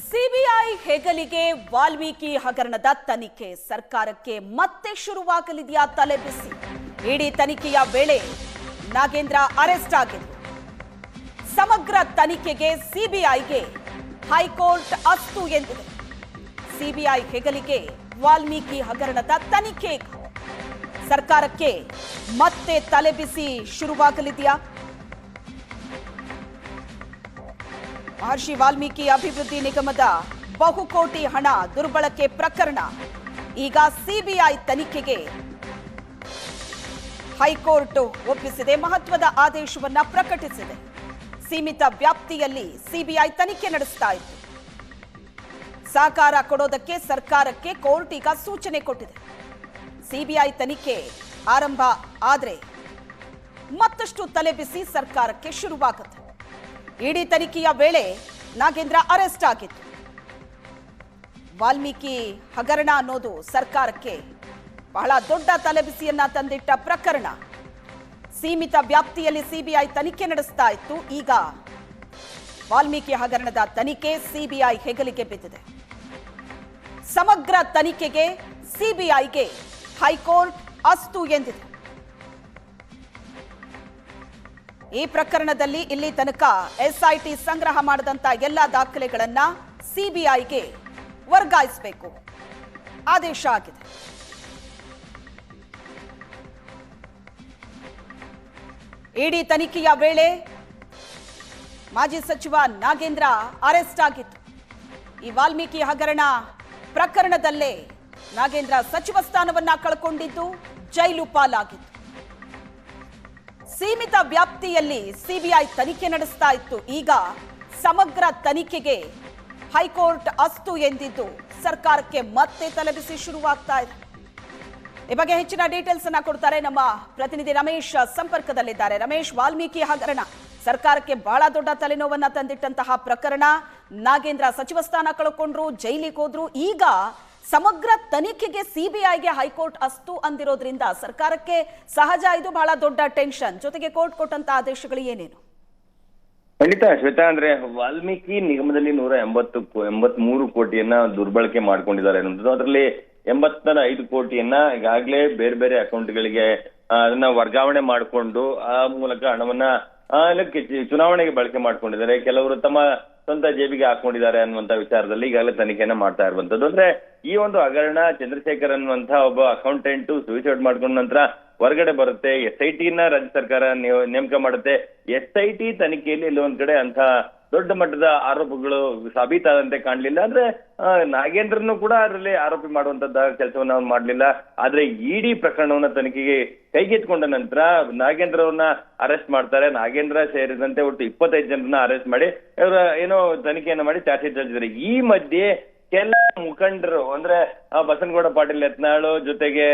CBI ಹೆಗಲಿಗೆ ವಾಲ್ಮೀಕಿ ಹಗರಣದ ತನಿಖೆ ಸರ್ಕಾರಕ್ಕೆ ಮತ್ತೆ ಶುರುವಾಗಲಿದೆಯಾ ತಲೆಬಿಸಿ? ಇಡಿ ತನಿಖೆಯ ವೇಳೆ ನಾಗೇಂದ್ರ ಅರೆಸ್ಟ್ ಆಗಿದ್ರು. ಸಮಗ್ರ ತನಿಖೆಗೆ ಸಿಬಿಐಗೆ ಹೈಕೋರ್ಟ್ ಅಸ್ತು ಎಂದಿದೆ. ಸಿಬಿಐ ಹೆಗಲಿಗೆ ವಾಲ್ಮೀಕಿ ಹಗರಣದ ತನಿಖೆ ಸರ್ಕಾರಕ್ಕೆ ಮತ್ತೆ ತಲೆಬಿಸಿ ಶುರುವಾಗಲಿದೆಯಾ? ಮಹರ್ಷಿ ವಾಲ್ಮೀಕಿ ಅಭಿವೃದ್ಧಿ ನಿಗಮದ ಬಹುಕೋಟಿ ಹಣ ದುರ್ಬಳಕೆ ಪ್ರಕರಣ ಈಗ ಸಿಬಿಐ ತನಿಖೆಗೆ ಹೈಕೋರ್ಟ್ ಒಪ್ಪಿಸಿದೆ. ಮಹತ್ವದ ಆದೇಶವನ್ನ ಪ್ರಕಟಿಸಿದೆ. ಸೀಮಿತ ವ್ಯಾಪ್ತಿಯಲ್ಲಿ ಸಿಬಿಐ ತನಿಖೆ ನಡೆಸ್ತಾ ಇತ್ತು. ಸಹಕಾರ ಕೊಡೋದಕ್ಕೆ ಸರ್ಕಾರಕ್ಕೆ ಕೋರ್ಟ್ ಈಗ ಸೂಚನೆ ಕೊಟ್ಟಿದೆ. ಸಿಬಿಐ ತನಿಖೆ ಆರಂಭ ಆದರೆ ಮತ್ತಷ್ಟು ತಲೆಬಿಸಿ ಸರ್ಕಾರಕ್ಕೆ ಶುರುವಾಗುತ್ತೆ. ಇಡಿ ತನಿಖೆಯ ವೇಳೆ ನಾಗೇಂದ್ರ ಅರೆಸ್ಟ್ ಆಗಿತ್ತು. ವಾಲ್ಮೀಕಿ ಹಗರಣ ಅನ್ನೋದು ಸರ್ಕಾರಕ್ಕೆ ಬಹಳ ದೊಡ್ಡ ತಲೆಬಿಸಿಯನ್ನ ತಂದಿಟ್ಟ ಪ್ರಕರಣ. ಸೀಮಿತ ವ್ಯಾಪ್ತಿಯಲ್ಲಿ ಸಿಬಿಐ ತನಿಖೆ ನಡೆಸ್ತಾ ಇತ್ತು. ಈಗ ವಾಲ್ಮೀಕಿ ಹಗರಣದ ತನಿಖೆ ಸಿಬಿಐ ಹೆಗಲಿಗೆ ಬಿದ್ದಿದೆ. ಸಮಗ್ರ ತನಿಖೆಗೆ ಸಿಬಿಐಗೆ ಹೈಕೋರ್ಟ್ ಅಸ್ತು ಎಂದಿದೆ. ಈ ಪ್ರಕರಣದಲ್ಲಿ ಇಲ್ಲಿ ತನಕ ಎಸ್ಐಟಿ ಸಂಗ್ರಹ ಮಾಡಿದಂತ ಎಲ್ಲ ದಾಖಲೆಗಳನ್ನ ಸಿಬಿಐಗೆ ವರ್ಗಾಯಿಸಬೇಕು ಆದೇಶ ಆಗಿದೆ. ಇಡಿ ತನಿಖೆಯ ವೇಳೆ ಮಾಜಿ ಸಚಿವ ನಾಗೇಂದ್ರ ಅರೆಸ್ಟ್ ಆಗಿತ್ತು. ಈ ವಾಲ್ಮೀಕಿ ಹಗರಣ ಪ್ರಕರಣದಲ್ಲೇ ನಾಗೇಂದ್ರ ಸಚಿವ ಸ್ಥಾನವನ್ನ ಕಳ್ಕೊಂಡಿದ್ದು, ಜೈಲು ಪಾಲಾಗಿತ್ತು. ಸೀಮಿತ ವ್ಯಾಪ್ತಿಯಲ್ಲಿ ಸಿಬಿಐ ತನಿಖೆ ನಡೆಸ್ತಾ ಇತ್ತು. ಈಗ ಸಮಗ್ರ ತನಿಖೆಗೆ ಹೈಕೋರ್ಟ್ ಅಸ್ತು ಎಂದಿದ್ದು ಸರ್ಕಾರಕ್ಕೆ ಮತ್ತೆ ತಲೆಬಿಸಿ ಶುರುವಾಗ್ತಾ ಇದೆ. ಈ ಬಗ್ಗೆ ಹೆಚ್ಚಿನ ಡೀಟೇಲ್ಸ್ ಅನ್ನ ಕೊಡ್ತಾರೆ ನಮ್ಮ ಪ್ರತಿನಿಧಿ ರಮೇಶ್ ಸಂಪರ್ಕದಲ್ಲಿದ್ದಾರೆ. ರಮೇಶ್, ವಾಲ್ಮೀಕಿ ಹಗರಣ ಸರ್ಕಾರಕ್ಕೆ ಬಹಳ ದೊಡ್ಡ ತಲೆನೋವನ್ನ ತಂದಿಟ್ಟಂತಹ ಪ್ರಕರಣ. ನಾಗೇಂದ್ರ ಸಚಿವ ಸ್ಥಾನ ಕಳ್ಕೊಂಡ್ರು, ಜೈಲಿಗೆ ಹೋದ್ರು. ಈಗ ಸಮಗ್ರ ತನಿಖೆಗೆ ಸಿಬಿಐಗೆ ಹೈಕೋರ್ಟ್ ಅಸ್ತು ಅಂದಿರೋದ್ರಿಂದ ಸರ್ಕಾರಕ್ಕೆ ಸಹಜ ಇದು ಬಹಳ ದೊಡ್ಡ ಟೆನ್ಷನ್. ಜೊತೆಗೆ ಕೋರ್ಟ್ ಕೊಟ್ಟಂತ ಆದೇಶಗಳು ಏನೇನು? ಖಂಡಿತ ಶ್ವೇತಾ, ಅಂದ್ರೆ ವಾಲ್ಮೀಕಿ ನಿಗಮದಲ್ಲಿ 183 ಕೋಟಿಯನ್ನ ದುರ್ಬಳಕೆ ಮಾಡ್ಕೊಂಡಿದ್ದಾರೆ ಅನ್ನೋದು. ಅದರಲ್ಲಿ 85 ಕೋಟಿಯನ್ನ ಈಗಾಗಲೇ ಬೇರೆ ಬೇರೆ ಅಕೌಂಟ್ಗಳಿಗೆ ಅದನ್ನ ವರ್ಗಾವಣೆ ಮಾಡಿಕೊಂಡು ಆ ಮೂಲಕ ಹಣವನ್ನ ಚುನಾವಣೆಗೆ ಬಳಕೆ ಮಾಡ್ಕೊಂಡಿದ್ದಾರೆ. ಕೆಲವರು ತಮ್ಮ ಸ್ವಂತ ಜೇಬಿಗೆ ಹಾಕೊಂಡಿದ್ದಾರೆ ಅನ್ನುವಂತ ವಿಚಾರದಲ್ಲಿ ಈಗಾಗಲೇ ತನಿಖೆಯನ್ನ ಮಾಡ್ತಾ ಇರುವಂತದ್ದು. ಅಂದ್ರೆ ಈ ಒಂದು ಹಗರಣ ಚಂದ್ರಶೇಖರ್ ಅನ್ನುವಂತ ಒಬ್ಬ ಅಕೌಂಟೆಂಟ್ ಸೂಸೈಡ್ ಮಾಡ್ಕೊಂಡ ನಂತರ ಹೊರಗಡೆ ಬರುತ್ತೆ. SIT ನ ರಾಜ್ಯ ಸರ್ಕಾರ ನೇಮಕ ಮಾಡುತ್ತೆ. SIT ತನಿಖೆಯಲ್ಲಿ ಇಲ್ಲಿ ಒಂದ್ ಕಡೆ ಅಂತ ದೊಡ್ಡ ಮಟ್ಟದ ಆರೋಪಗಳು ಸಾಬೀತಾದಂತೆ ಕಾಣ್ಲಿಲ್ಲ. ಅಂದ್ರೆ ನಾಗೇಂದ್ರನ್ನು ಕೂಡ ಅದರಲ್ಲಿ ಆರೋಪಿ ಮಾಡುವಂತದ್ದ ಕೆಲಸವನ್ನ ಅವ್ನು ಮಾಡ್ಲಿಲ್ಲ. ಆದ್ರೆ ಇಡಿ ಪ್ರಕರಣವನ್ನ ತನಿಖೆಗೆ ಕೈಗೆತ್ಕೊಂಡ ನಂತರ ನಾಗೇಂದ್ರ ಅವ್ರನ್ನ ಅರೆಸ್ಟ್ ಮಾಡ್ತಾರೆ. ನಾಗೇಂದ್ರ ಸೇರಿದಂತೆ ಒಟ್ಟು 25 ಜನರನ್ನ ಅರೆಸ್ಟ್ ಮಾಡಿ ಅವರ ಏನೋ ತನಿಖೆಯನ್ನ ಮಾಡಿ ಚಾರ್ಜ್ ಶೀಟ್ ಸಲ್ಲಿಸಿದ್ದಾರೆ. ಈ ಮಧ್ಯೆ ಕೆಲ ಮುಖಂಡರು ಅಂದ್ರೆ ಬಸನಗೌಡ ಪಾಟೀಲ್ ಯತ್ನಾಳು ಜೊತೆಗೆ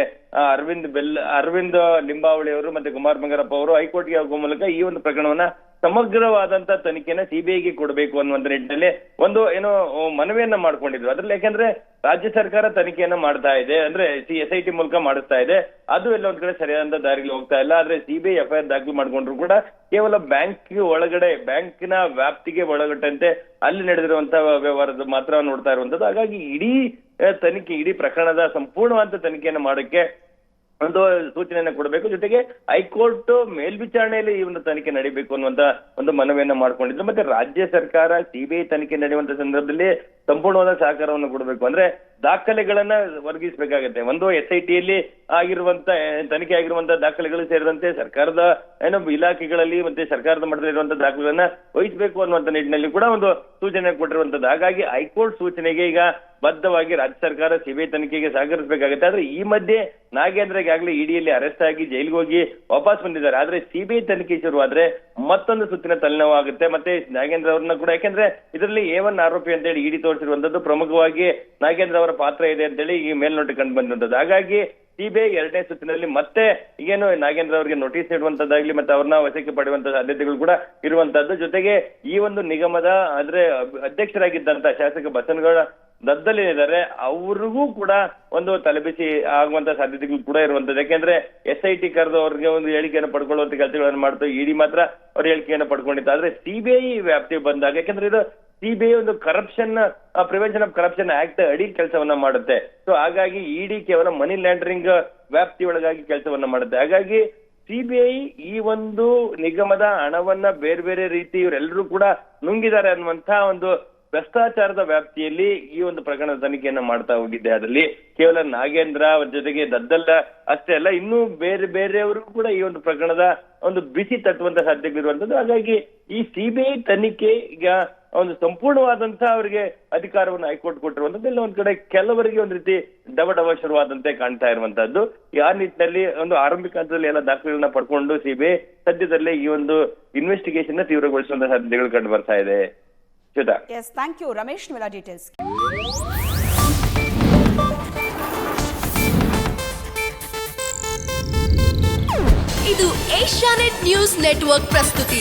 ಅರವಿಂದ್ ಲಿಂಬಾವಳಿ ಅವರು ಮತ್ತೆ ಕುಮಾರ್ ಬಂಗಾರಪ್ಪ ಅವರು ಹೈಕೋರ್ಟ್ಗೆ ಹೋಗುವ ಮೂಲಕ ಈ ಒಂದು ಪ್ರಕರಣವನ್ನ ಸಮಗ್ರವಾದಂತ ತನಿಖೆನ ಸಿಬಿಐಗೆ ಕೊಡಬೇಕು ಅನ್ನುವಂತ ನಿಟ್ಟಿನಲ್ಲಿ ಒಂದು ಏನೋ ಮನವಿಯನ್ನ ಮಾಡ್ಕೊಂಡಿದ್ರು. ಅದ್ರಲ್ಲಿ ಯಾಕಂದ್ರೆ ರಾಜ್ಯ ಸರ್ಕಾರ ತನಿಖೆಯನ್ನ ಮಾಡ್ತಾ ಇದೆ, ಅಂದ್ರೆ SIT ಮೂಲಕ ಮಾಡಿಸ್ತಾ ಇದೆ. ಅದು ಎಲ್ಲ ಒಂದ್ ಕಡೆ ಸರಿಯಾದಂತ ದಾರಿಗೆ ಹೋಗ್ತಾ ಇಲ್ಲ. ಆದ್ರೆ ಸಿಬಿಐ FIR ದಾಖಲು ಮಾಡ್ಕೊಂಡ್ರು ಕೂಡ ಕೇವಲ ಬ್ಯಾಂಕ್ ಒಳಗಡೆ, ಬ್ಯಾಂಕಿನ ವ್ಯಾಪ್ತಿಗೆ ಒಳಗಟ್ಟಂತೆ ಅಲ್ಲಿ ನಡೆದಿರುವಂತಹ ವ್ಯವಹಾರದ ಮಾತ್ರ ನೋಡ್ತಾ ಇರುವಂತದ್ದು. ಹಾಗಾಗಿ ಇಡೀ ಪ್ರಕರಣದ ಸಂಪೂರ್ಣವಾದ ತನಿಖೆಯನ್ನ ಮಾಡೋಕೆ ಒಂದು ಸೂಚನೆಯನ್ನ ಕೊಡಬೇಕು. ಜೊತೆಗೆ ಹೈಕೋರ್ಟ್ ಮೇಲ್ವಿಚಾರಣೆಯಲ್ಲಿ ಈ ಒಂದು ತನಿಖೆ ನಡೀಬೇಕು ಅನ್ನುವಂತ ಒಂದು ಮನವಿಯನ್ನ ಮಾಡ್ಕೊಂಡಿದ್ರು. ಮತ್ತೆ ರಾಜ್ಯ ಸರ್ಕಾರ ಸಿಬಿಐ ತನಿಖೆ ನಡೆಯುವಂತ ಸಂದರ್ಭದಲ್ಲಿ ಸಂಪೂರ್ಣವಾದ ಸಹಕಾರವನ್ನು ಕೊಡಬೇಕು. ಅಂದ್ರೆ ದಾಖಲೆಗಳನ್ನ ಒದಗಿಸಬೇಕಾಗತ್ತೆ. ಒಂದು SITಯಲ್ಲಿ ಆಗಿರುವಂತ ತನಿಖೆ ಆಗಿರುವಂತ ದಾಖಲೆಗಳು ಸೇರಿದಂತೆ ಸರ್ಕಾರದ ಇಲಾಖೆಗಳಲ್ಲಿ ಮತ್ತೆ ಸರ್ಕಾರದ ಮಟ್ಟದಲ್ಲಿ ಇರುವಂತಹ ದಾಖಲೆಗಳನ್ನ ವಹಿಸಬೇಕು ಅನ್ನುವಂತ ನಿಟ್ಟಿನಲ್ಲಿ ಕೂಡ ಒಂದು ಸೂಚನೆ ಕೊಟ್ಟಿರುವಂತದ್ದು. ಹಾಗಾಗಿ ಹೈಕೋರ್ಟ್ ಸೂಚನೆಗೆ ಈಗ ಬದ್ಧವಾಗಿ ರಾಜ್ಯ ಸರ್ಕಾರ ಸಿಬಿಐ ತನಿಖೆಗೆ ಸಹಕರಿಸಬೇಕಾಗುತ್ತೆ. ಆದ್ರೆ ಈ ಮಧ್ಯೆ ನಾಗೇಂದ್ರ ಈಗಾಗಲೇ ಇಡಿಯಲ್ಲಿ ಅರೆಸ್ಟ್ ಆಗಿ ಜೈಲಿಗೆ ಹೋಗಿ ವಾಪಸ್ ಬಂದಿದ್ದಾರೆ. ಆದ್ರೆ ಸಿಬಿಐ ತನಿಖೆ ಶುರುವಾದ್ರೆ ಮತ್ತೊಂದು ಸುತ್ತಿನ ತಲೆನೋವು ಆಗುತ್ತೆ. ಮತ್ತೆ ನಾಗೇಂದ್ರ ಅವ್ರನ್ನ ಕೂಡ, ಯಾಕೆಂದ್ರೆ ಇದರಲ್ಲಿ A1 ಆರೋಪಿ ಅಂತ ಹೇಳಿ ಇಡಿ ತೋರಿಸಿರುವಂತದ್ದು, ಪ್ರಮುಖವಾಗಿ ನಾಗೇಂದ್ರ ಅವರ ಪಾತ್ರ ಇದೆ ಅಂತ ಹೇಳಿ ಈ ಮೇಲ್ನೋಟ ಕಂಡು ಬಂದಿರುವಂತದ್ದು. ಹಾಗಾಗಿ ಸಿಬಿಐ 2ನೇ ಸುತ್ತಿನಲ್ಲಿ ಮತ್ತೆ ಈಗೇನು ನಾಗೇಂದ್ರ ಅವರಿಗೆ ನೋಟಿಸ್ ನೀಡುವಂತದ್ದಾಗ್ಲಿ ಮತ್ತೆ ಅವ್ರನ್ನ ವಶಕ್ಕೆ ಪಡೆಯುವಂತ ಸಾಧ್ಯತೆಗಳು ಕೂಡ ಇರುವಂತದ್ದು. ಜೊತೆಗೆ ಈ ಒಂದು ನಿಗಮದ ಅಂದ್ರೆ ಅಧ್ಯಕ್ಷರಾಗಿದ್ದಂತ ಶಾಸಕ ಬಸನಗೌಡ ದದ್ದಲೇನಿದ್ದಾರೆ ಅವ್ರಿಗೂ ಕೂಡ ಒಂದು ತಲೆಬಿಸಿ ಆಗುವಂತ ಸಾಧ್ಯತೆಗಳು ಕೂಡ ಇರುವಂತದ್ದು. ಯಾಕೆಂದ್ರೆ SIT ಕರೆದು ಅವ್ರಿಗೆ ಒಂದು ಹೇಳಿಕೆಯನ್ನು ಪಡ್ಕೊಳ್ಳುವಂತ ಕೆಲಸಗಳನ್ನು ಮಾಡ್ತು. ಇಡಿ ಮಾತ್ರ ಅವ್ರ ಹೇಳಿಕೆಯನ್ನು ಪಡ್ಕೊಂಡಿತ್ತು. ಆದ್ರೆ ಸಿಬಿಐ ವ್ಯಾಪ್ತಿಗೆ ಬಂದಾಗ, ಯಾಕಂದ್ರೆ ಇದು ಸಿಬಿಐ ಒಂದು corruption prevention of corruption act ಅಡಿ ಕೆಲಸವನ್ನ ಮಾಡುತ್ತೆ. ಸೊ ಹಾಗಾಗಿ ಇಡಿ ಕೇವಲ ಮನಿ ಲ್ಯಾಂಡರಿಂಗ್ ವ್ಯಾಪ್ತಿ ಒಳಗಾಗಿ ಕೆಲಸವನ್ನ ಮಾಡುತ್ತೆ. ಹಾಗಾಗಿ ಸಿಬಿಐ ಈ ಒಂದು ನಿಗಮದ ಹಣವನ್ನ ಬೇರೆ ಬೇರೆ ರೀತಿ ಇವರೆಲ್ಲರೂ ಕೂಡ ನುಂಗಿದ್ದಾರೆ ಅನ್ನುವಂತ ಒಂದು ಭ್ರಷ್ಟಾಚಾರದ ವ್ಯಾಪ್ತಿಯಲ್ಲಿ ಈ ಒಂದು ಪ್ರಕರಣದ ತನಿಖೆಯನ್ನ ಮಾಡ್ತಾ ಹೋಗಿದ್ದೆ. ಅದರಲ್ಲಿ ಕೇವಲ ನಾಗೇಂದ್ರ ಅವ್ರ ಜೊತೆಗೆ ದದ್ದಲ್ಲ ಅಷ್ಟೇ ಅಲ್ಲ, ಇನ್ನೂ ಬೇರೆ ಬೇರೆಯವರು ಕೂಡ ಈ ಒಂದು ಪ್ರಕರಣದ ಒಂದು ಬಿಸಿ ತಟ್ಟುವಂತ ಸಾಧ್ಯತೆಗಳಿರುವಂತದ್ದು. ಹಾಗಾಗಿ ಈ ಸಿಬಿಐ ತನಿಖೆ ಈಗ ಒಂದು ಸಂಪೂರ್ಣವಾದಂತ ಅವರಿಗೆ ಅಧಿಕಾರವನ್ನು ಹೈಕೋರ್ಟ್ ಕೊಟ್ಟಿರುವಂತದ್ದು ಎಲ್ಲ ಒಂದ್ ಕಡೆ ಕೆಲವರಿಗೆ ಒಂದ್ ರೀತಿ ಡಬ ಶುರುವಾದಂತೆ ಕಾಣ್ತಾ ಇರುವಂತದ್ದು. ಆ ನಿಟ್ಟಿನಲ್ಲಿ ಒಂದು ಆರಂಭಿಕ ಹಂತದಲ್ಲಿ ಎಲ್ಲ ದಾಖಲೆಗಳನ್ನ ಪಡ್ಕೊಂಡು ಸಿಬಿಐ ಸದ್ಯದಲ್ಲೇ ಈ ಒಂದು ಇನ್ವೆಸ್ಟಿಗೇಷನ್ ತೀವ್ರಗೊಳಿಸುವಂತ ಸಾಧ್ಯತೆಗಳು ಕಂಡು ಬರ್ತಾ ಇದೆ. Yes, thank you, Ramesh, ನಿಮ್ಮೆಲ್ಲ ಡೀಟೇಲ್ಸ್. ಇದು ಏಷ್ಯಾನೆಟ್ ನ್ಯೂಸ್ ನೆಟ್ವರ್ಕ್ ಪ್ರಸ್ತುತಿ.